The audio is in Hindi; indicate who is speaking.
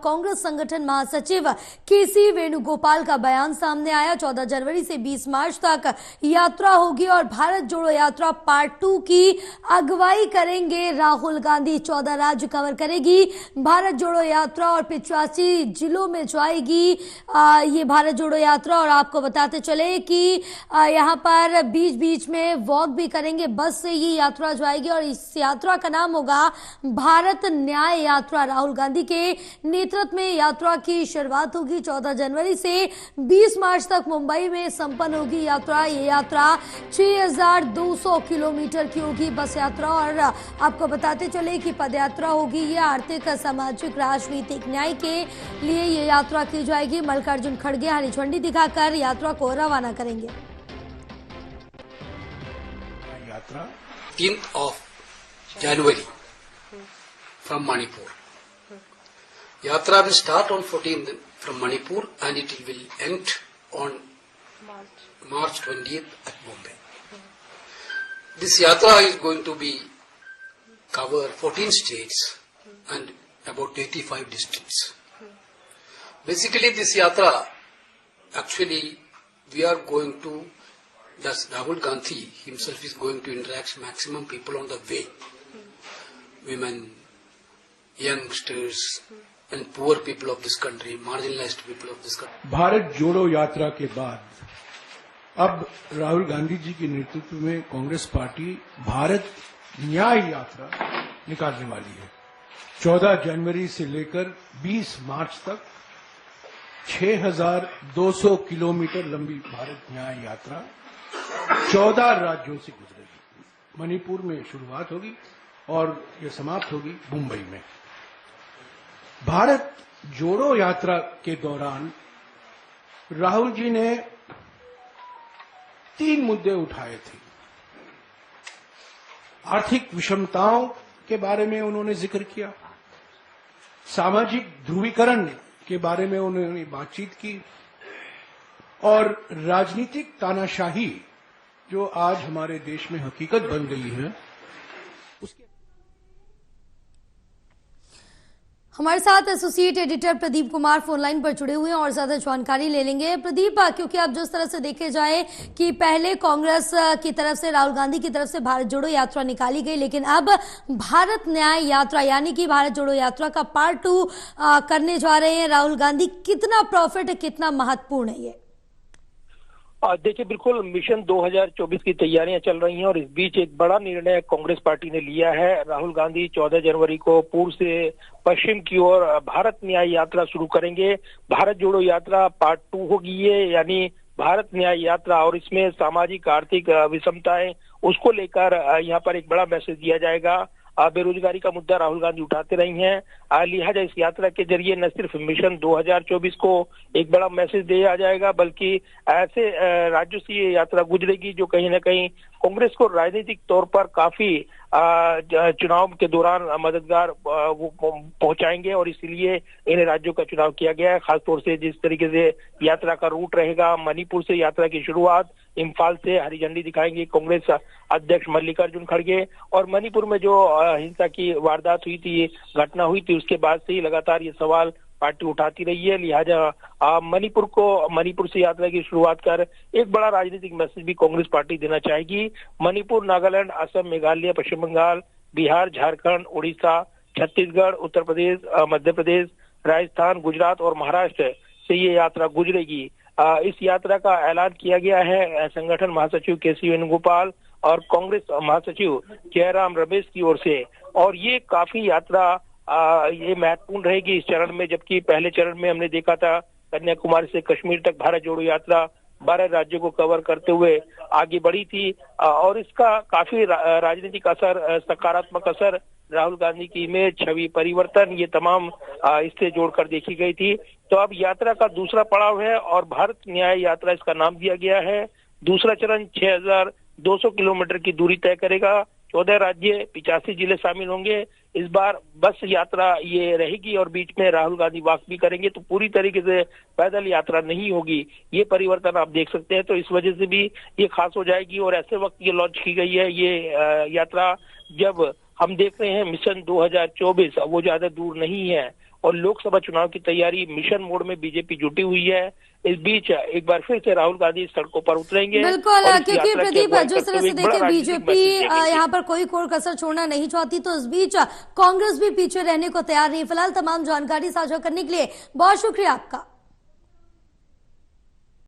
Speaker 1: कांग्रेस संगठन महासचिव केसी वेणुगोपाल का बयान सामने आया। 14 जनवरी से 20 मार्च तक यात्रा होगी और भारत जोड़ो यात्रा पार्ट 2 की अगुवाई करेंगे राहुल गांधी। 14 राज्य कवर करेगी भारत जोड़ो यात्रा और 85 जिलों में जाएगी ये भारत जोड़ो यात्रा। और आपको बताते चले कि यहाँ पर बीच बीच में वॉक भी करेंगे, बस से ये यात्रा जाएगी और इस यात्रा का नाम होगा भारत न्याय यात्रा। राहुल गांधी के नेतृत्व में यात्रा की शुरुआत होगी। 14 जनवरी से 20 मार्च तक मुंबई में संपन्न होगी यात्रा। ये यात्रा 6200 किलोमीटर की होगी बस यात्रा। और आपको बताते चले कि पदयात्रा होगी। ये आर्थिक, सामाजिक, राजनीतिक न्याय के लिए ये यात्रा की जाएगी। मल्लिकार्जुन खड़गे हरी झंडी दिखाकर यात्रा को रवाना करेंगे।
Speaker 2: यात्रा 3 January from Manipur. Yatra will start on 14th from Manipur and it will end on March 20th at Bombay. This yatra is going to be cover 14 states and about 85 districts. Basically this yatra, actually we are going to, thus Rahul Gandhi himself is going to interact maximum people on the way. Women, youngsters and poor people of this country, marginalized people of this country.
Speaker 3: Bharat जोड़ो यात्रा के बाद अब राहुल गांधी जी के नेतृत्व में कांग्रेस पार्टी भारत न्याय यात्रा निकालने वाली है। 14 जनवरी से लेकर 20 मार्च तक 6200 किलोमीटर लंबी भारत न्याय यात्रा 14 राज्यों से गुजरेगी। मणिपुर में शुरुआत होगी और ये समाप्त होगी मुंबई में। भारत जोड़ो यात्रा के दौरान राहुल जी ने 3 मुद्दे उठाए थे। आर्थिक विषमताओं के बारे में उन्होंने जिक्र किया, सामाजिक ध्रुवीकरण के बारे में उन्होंने बातचीत की और राजनीतिक तानाशाही जो आज हमारे देश में हकीकत बन गई है उसके।
Speaker 1: हमारे साथ associate editor Pradeep Kumar phone line पर जुड़े हुए हैं और ज्यादा जानकारी ले लेंगे। प्रदीप, क्योंकि अब जिस तरह से देखे जाए कि पहले कांग्रेस की तरफ से, राहुल गांधी की तरफ से भारत जोड़ो यात्रा निकाली गई, लेकिन अब भारत न्याय यात्रा यानी कि भारत जोड़ो यात्रा का पार्ट 2 करने जा रहे हैं राहुल गांधी। कितना प्रॉफिट है, कितना महत्वपूर्ण है ये?
Speaker 4: देखिए, बिल्कुल मिशन 2024 की तैयारियां चल रही हैं और इस बीच एक बड़ा निर्णय कांग्रेस पार्टी ने लिया है। राहुल गांधी 14 जनवरी को पूर्व से पश्चिम की ओर भारत न्याय यात्रा शुरू करेंगे। भारत जोड़ो यात्रा पार्ट 2 होगी ये, यानी भारत न्याय यात्रा, और इसमें सामाजिक आर्थिक विषमताएं उसको लेकर यहाँ पर एक बड़ा मैसेज दिया जाएगा। बेरोजगारी का मुद्दा राहुल गांधी उठाते रही हैं, लिहाजा इस यात्रा के जरिए न सिर्फ मिशन 2024 को एक बड़ा मैसेज दिया जाएगा, बल्कि ऐसे राज्यों से ये यात्रा गुजरेगी जो कहीं ना कहीं कांग्रेस को राजनीतिक तौर पर काफी चुनाव के दौरान मददगार वो पहुंचाएंगे और इसीलिए इन राज्यों का चुनाव किया गया है। खासतौर से जिस तरीके से यात्रा का रूट रहेगा, मणिपुर से यात्रा की शुरुआत, इम्फाल से हरी झंडी दिखाएंगे कांग्रेस अध्यक्ष मल्लिकार्जुन खड़गे। और मणिपुर में जो हिंसा की वारदात हुई थी, घटना हुई थी, उसके बाद से ही लगातार ये सवाल पार्टी उठाती रही है। लिहाजा मणिपुर से यात्रा की शुरुआत कर एक बड़ा राजनीतिक मैसेज भी कांग्रेस पार्टी देना चाहेगी। मणिपुर, नागालैंड, असम, मेघालय, पश्चिम बंगाल, बिहार, झारखंड, उड़ीसा, छत्तीसगढ़, उत्तर प्रदेश, मध्य प्रदेश, राजस्थान, गुजरात और महाराष्ट्र से ये यात्रा गुजरेगी। इस यात्रा का ऐलान किया गया है संगठन महासचिव केसी वेणुगोपाल और कांग्रेस महासचिव जयराम रमेश की ओर से। और ये काफी यात्रा ये महत्वपूर्ण रहेगी इस चरण में, जबकि पहले चरण में हमने देखा था कन्याकुमारी से कश्मीर तक भारत जोड़ो यात्रा 12 राज्यों को कवर करते हुए आगे बढ़ी थी और इसका काफी राजनीतिक असर, सकारात्मक असर, राहुल गांधी की इमेज, छवि परिवर्तन, ये तमाम इससे जोड़कर देखी गई थी। तो अब यात्रा का दूसरा पड़ाव है और भारत न्याय यात्रा इसका नाम दिया गया है। दूसरा चरण 6200 किलोमीटर की दूरी तय करेगा। 14 राज्य, 85 जिले शामिल होंगे। इस बार बस यात्रा ये रहेगी और बीच में राहुल गांधी वॉक भी करेंगे, तो पूरी तरीके से पैदल यात्रा नहीं होगी। ये परिवर्तन आप देख सकते हैं, तो इस वजह से भी ये खास हो जाएगी। और ऐसे वक्त ये लॉन्च की गई है ये यात्रा जब हम देख रहे हैं मिशन 2024 वो ज्यादा दूर नहीं है और लोकसभा चुनाव की तैयारी मिशन मोड में बीजेपी जुटी हुई है। इस बीच एक बार फिर से राहुल गांधी सड़कों पर उतरेंगे।
Speaker 1: बिल्कुल, क्योंकि प्रदीप जिस तरह से देखिए बीजेपी यहाँ पर कोई कसर छोड़ना नहीं चाहती, तो इस बीच कांग्रेस भी पीछे रहने को तैयार नहीं। फिलहाल तमाम जानकारी साझा करने के लिए बहुत शुक्रिया आपका।